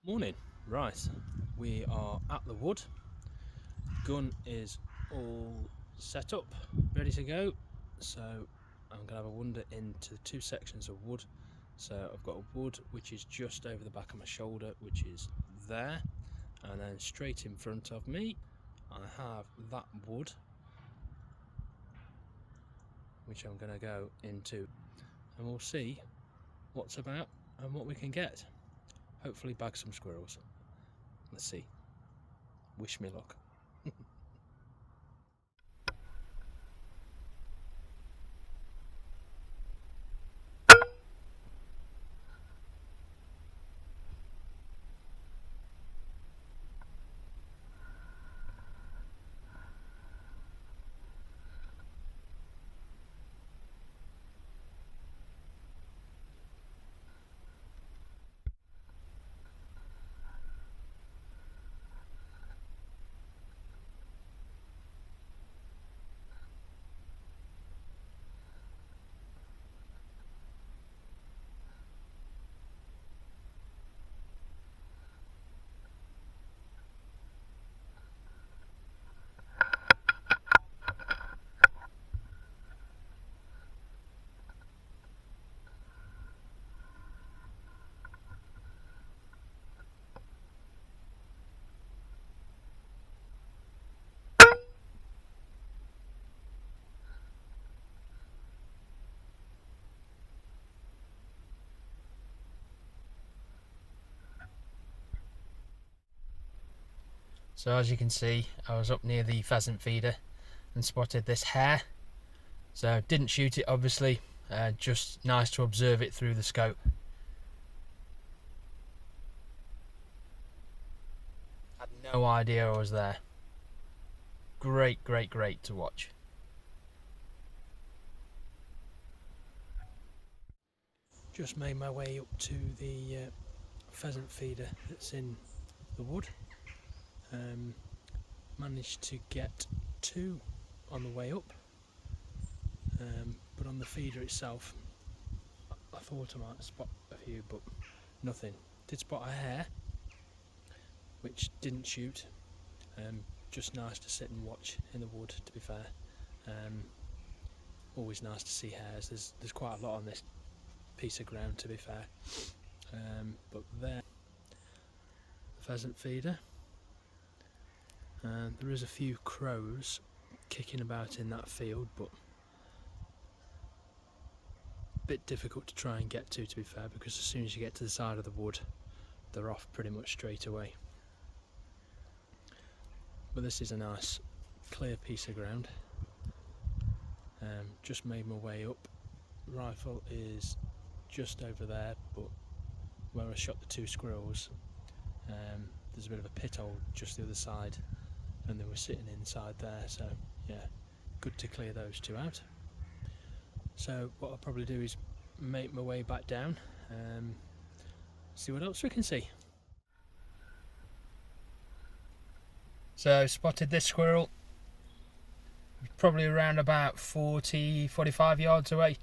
Morning. Right, we are at the wood. Gun is all set up, ready to go. So I'm gonna have a wander into the two sections of wood. So I've got a wood which is just over the back of my shoulder, which is there, and then straight in front of me I have that wood which I'm gonna go into, and we'll see what's about and what we can get. Hopefully bag some squirrels. Let's see. Wish me luck. So as you can see, I was up near the pheasant feeder and spotted this hare. So didn't shoot it obviously, just nice to observe it through the scope. Had no idea I was there. Great to watch. Just made my way up to the pheasant feeder that's in the wood. Managed to get two on the way up, but on the feeder itself I thought I might spot a few, but nothing. Did spot a hare which didn't shoot. Just nice to sit and watch in the wood, to be fair. Always nice to see hares. There's quite a lot on this piece of ground, to be fair. But there, the pheasant feeder. And there is a few crows kicking about in that field, but a bit difficult to try and get to be fair, because as soon as you get to the side of the wood they're off pretty much straight away. But this is a nice clear piece of ground. Just made my way up. Rifle is just over there, but where I shot the two squirrels, there's a bit of a pit hole just the other side, and they were sitting inside there, so yeah, good to clear those two out. So what I'll probably do is make my way back down, see what else we can see. So spotted this squirrel, probably around about 40-45 yards away.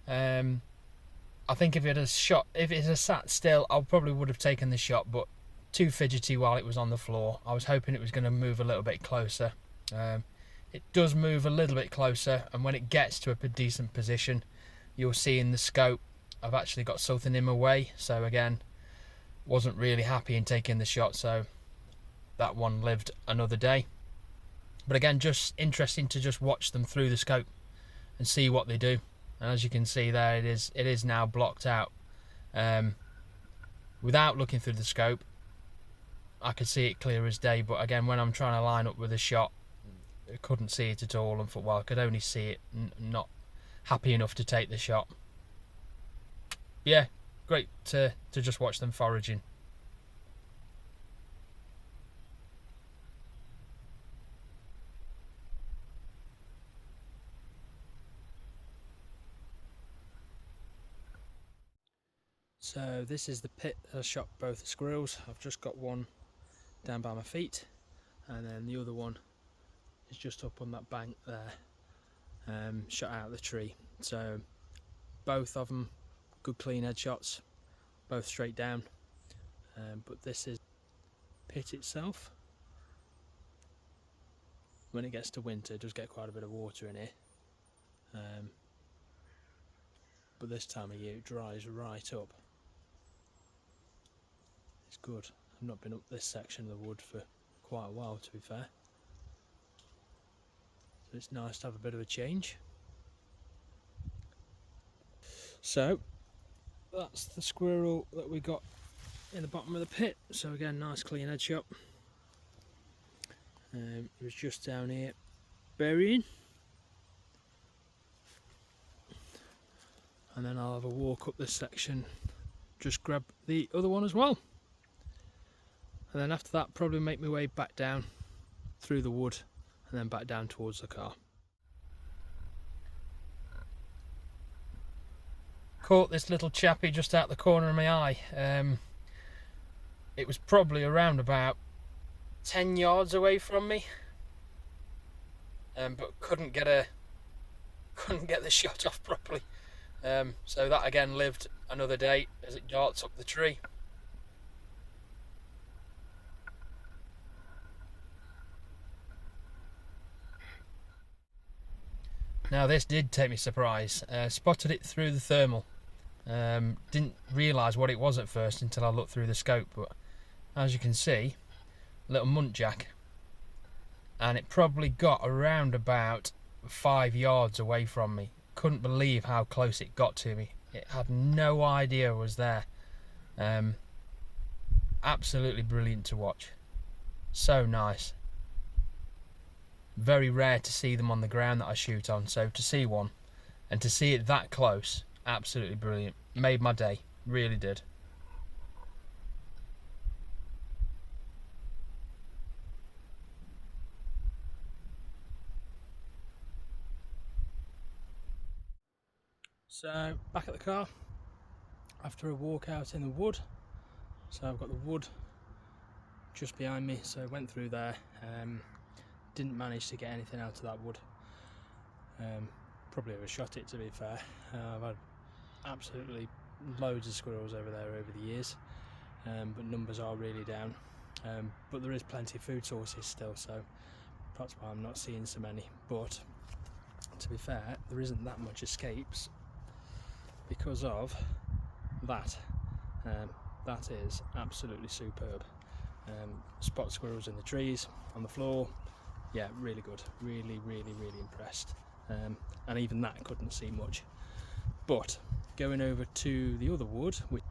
I think if it had sat still, I probably would have taken the shot, but too fidgety while it was on the floor. I was hoping it was going to move a little bit closer. It does move a little bit closer, and when it gets to a decent position, you'll see in the scope I've actually got something in my way. So again, wasn't really happy in taking the shot, so that one lived another day. But again, just interesting to just watch them through the scope and see what they do. And as you can see there, it is now blocked out. Without looking through the scope, I could see it clear as day, but again, when I'm trying to line up with a shot, I couldn't see it at all, and I could only see it, not happy enough to take the shot. Yeah, great to just watch them foraging. So this is the pit I shot both the squirrels. I've just got one down by my feet, and then the other one is just up on that bank there, shot out of the tree. So both of them good clean headshots, both straight down. but this is pit itself. When it gets to winter, it does get quite a bit of water in here, but this time of year it dries right up. It's good. I've not been up this section of the wood for quite a while, to be fair, so it's nice to have a bit of a change. So that's the squirrel that we got in the bottom of the pit. So again, nice clean head shot. It was just down here burying, and then I'll have a walk up this section, just grab the other one as well, and then after that probably make my way back down through the wood and then back down towards the car. Caught this little chappie just out the corner of my eye. It was probably around about 10 yards away from me, but couldn't get the shot off properly. So that again lived another day as it darts up the tree. Now this did take me surprise. Spotted it through the thermal. Didn't realise what it was at first until I looked through the scope, but as you can see, little muntjac, and it probably got around about 5 yards away from me. Couldn't believe how close it got to me. It had no idea I was there. Absolutely brilliant to watch. So nice. Very rare to see them on the ground that I shoot on, so to see one and to see it that close, absolutely brilliant. Made my day, really did. So back at the car after a walk out in the wood. So I've got the wood just behind me, so I went through there. Didn't manage to get anything out of that wood. Probably overshot it, to be fair. I've had absolutely loads of squirrels over there over the years, but numbers are really down. But there is plenty of food sources still, so that's why I'm not seeing so many. But to be fair, there isn't that much escapes because of that. That is absolutely superb. Spot squirrels in the trees, on the floor. Yeah, really good. Really impressed. And even that couldn't see much. But going over to the other wood, which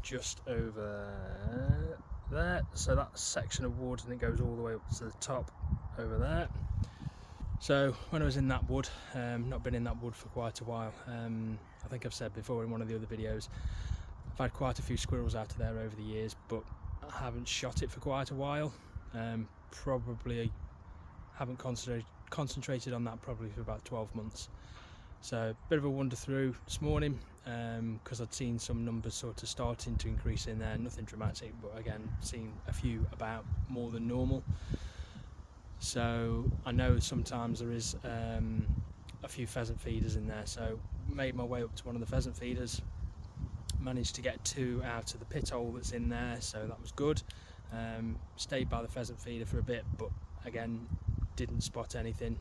just over there, so that section of wood, and it goes all the way up to the top over there. So when I was in that wood, not been in that wood for quite a while. I think I've said before in one of the other videos, I've had quite a few squirrels out of there over the years, but I haven't shot it for quite a while. Probably haven't concentrated on that probably for about 12 months. So a bit of a wander through this morning, because I'd seen some numbers sort of starting to increase in there. Nothing dramatic, but again, seen a few about more than normal. So I know sometimes there is a few pheasant feeders in there, so made my way up to one of the pheasant feeders, managed to get 2 out of the pit hole that's in there, so that was good. Stayed by the pheasant feeder for a bit, but again didn't spot anything,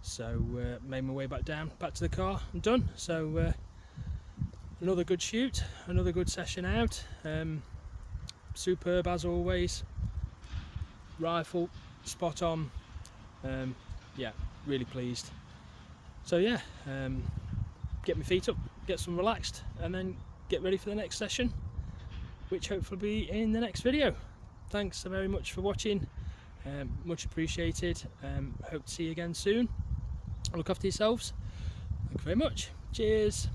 so made my way back to the car. I'm done. So another good shoot, another good session out. Superb as always. Rifle spot on. Yeah, really pleased. So yeah, get my feet up, get some relaxed, and then get ready for the next session, which hopefully will be in the next video. Thanks so very much for watching. Much appreciated. Hope to see you again soon. Look after yourselves. Thank you very much. Cheers.